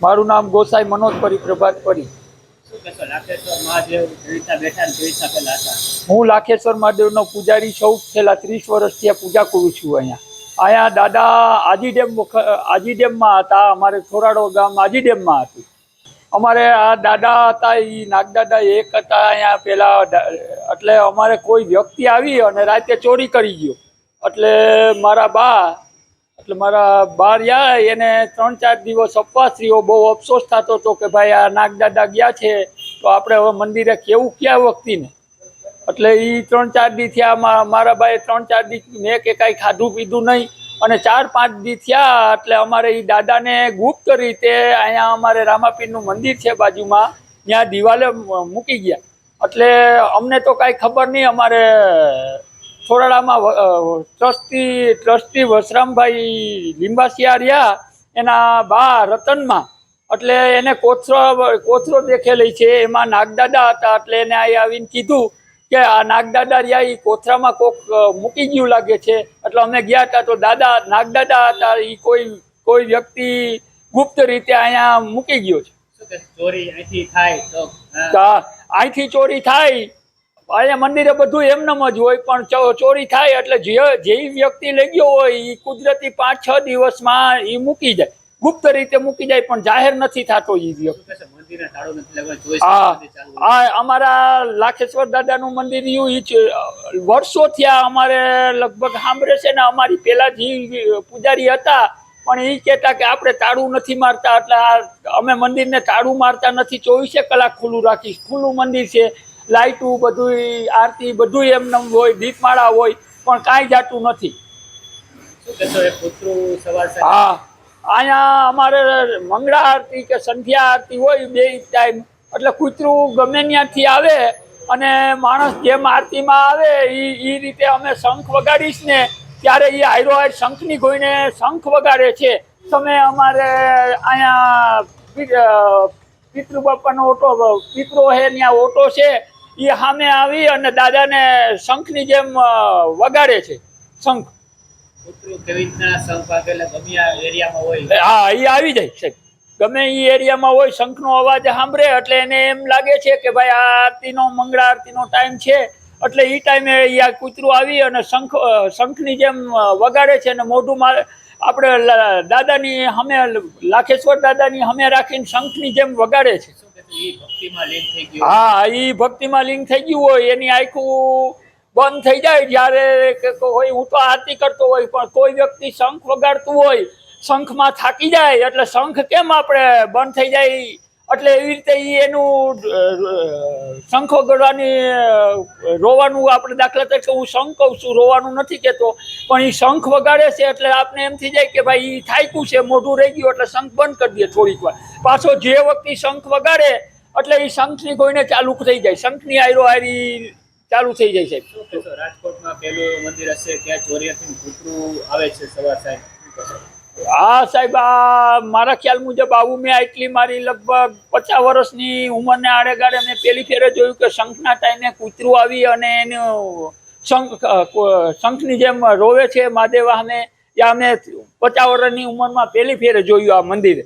મારું નામ ગોસાઈ મનોજ પરિપ્રભાત પરી। હું લાખેશ્વર મહાદેવનો પૂજારી છું। છેલ્લા 30 વર્ષથી આ પૂજા કરું છું। અહીંયા દાદા આજી ડેમમાં હતા। અમારે થોરાડો ગામ આજી ડેમમાં હતું। અમારે આ દાદા હતા એ નાગદાદા એક હતા અહીંયા પેલા। એટલે અમારે કોઈ વ્યક્તિ આવી અને રાતે ચોરી કરી ગયો। એટલે મારા બા રહ્યા એને 3-4 દિવસ અપવાસ રહ્યો। બહુ અફસોસ થતો હતો કે ભાઈ આ નાગદાદા ગયા છે તો આપણે હવે મંદિરે કેવું ક્યાં વ્યક્તિને। એટલે એ 3-4 દી થયા। મારા બાએ 3-4 દી મેં કે કાંઈ ખાધું પીધું નહીં અને 4-5 દી થયા। એટલે અમારે એ દાદાને ગુપ્ત રીતે અહીંયા અમારે રામાપીરનું મંદિર છે બાજુમાં, ત્યાં દિવાલે મૂકી ગયા। એટલે અમને તો કાંઈ ખબર નહીં। અમારે થોરાડામાં ટ્રસ્ટી વસરામભાઈ લીંબાસિયા રહ્યા, એના બા રતનમાં। એટલે એને કોથરો દેખેલી છે, એમાં નાગદાદા હતા। એટલે એને અહીં આવીને કીધું કે આ નાગદાદા રહ્યા એ કોથરામાં કોક મૂકી ગયું લાગે છે। એટલે અમે ગયા હતા તો નાગદાદા હતા એ કોઈ વ્યક્તિ ગુપ્ત રીતે અહીંયા મૂકી ગયો છે। ચોરી અહીંથી થાય તો અહીંથી ચોરી થાય, અહીંયા મંદિરે બધું એમનેમ જ હોય, પણ ચોરી થાય એટલે જે વ્યક્તિ લઈ ગયો હોય એ કુદરતી 5-6 દિવસમાં એ મૂકી જાય, ગુપ્ત રીતે મૂકી જાય, પણ જાહેર નથી થતો એ વ્યક્તિ। હા, અમારા લાખેશ્વર દાદાનું મંદિર વર્ષો થયા અમારે લગભગ સાંભળે છે ને। અમારી પેલા જે પૂજારી હતા પણ એ કહેતા કે આપણે તાળું નથી મારતા, એટલે અમે મંદિરને તાળું મારતા નથી, 24 કલાક ખુલ્લું રાખીશ। ખુલ્લું મંદિર છે, લાઇટું બધું, આરતી બધું એમને હોય, દીપમાળા હોય, પણ કાંઈ જાતું નથી। હા, અહીંયા અમારે મંગળા આરતી કે સંધ્યા આરતી હોય 2 ટાઈમ। એટલે કૂતરું ગમે ત્યાંથી આવે અને માણસ જેમ આરતીમાં આવે એ રીતે અમે શંખ વગાડીશ ને ત્યારે એ હાયરો શંખની ગોઈને શંખ વગાડે છે। તમે અમારે અહીંયા પિતૃ બાપાનો ઓટો, પિતૃ હે ત્યાં ઓટો છે, એ સામે આવી અને દાદાને શંખની જેમ વગાડે છે શંખ। હા, એ આવી જાય સાહેબ, ગમે એ એરિયામાં હોય, શંખનો અવાજ સાંભળે એટલે એને એમ લાગે છે કે ભાઈ આ આરતીનો, મંગળા આરતીનો ટાઈમ છે। એટલે એ ટાઈમે આ કૂતરું આવી અને શંખની જેમ વગાડે છે અને મોઢું આપણે દાદાની સામે, લાખેશ્વર દાદાની સામે રાખીને શંખની જેમ વગાડે છે। હા, એ ભક્તિમાં લીન થઈ ગયું હોય, એની આખું બંધ થઈ જાય જ્યારે હોય। હું તો આરતી કરતો હોય પણ કોઈ વ્યક્તિ શંખ વગાડતું હોય, શંખમાં થાકી જાય એટલે શંખ કેમ આપણે બંધ થઈ જાય, એટલે એવી રીતે એનું શંખ વગાડવાની, રોવાનું, આપણે દાખલા તરીકે હું શંખ કહું છું, રોવાનું નથી કહેતો, પણ એ શંખ વગાડે છે એટલે આપણે એમ થઈ જાય કે ભાઈ એ થાક્યું છે, મોઢું રહી ગયું, એટલે શંખ બંધ કરી દે થોડીક વાર। પાછો જે વખતે શંખ વગાડે એટલે એ શંખની કોઈને ચાલુ થઈ જાય, શંખની હાયરો હાયરી ચાલુ થઈ જાય સાહેબ। રાજકોટમાં પેલું મંદિર હશે ત્યાં ચોરીયાથી કૂતરું આવે છે સવાર સાહેબ? હા સાહેબ, આ મારા ખ્યાલ મુજબ આવું મેં આટલી મારી લગભગ 50 વર્ષની ઉંમરને આડેગાડે મેં પહેલી ફેરે જોયું કે શંખના ટાઈમે કૂતરું આવી અને એનું શંખની જેમ રોવે છે મહાદેવ સામે। ત્યાં મેં 50 વર્ષની ઉંમરમાં પહેલી ફેરે જોયું આ મંદિરે।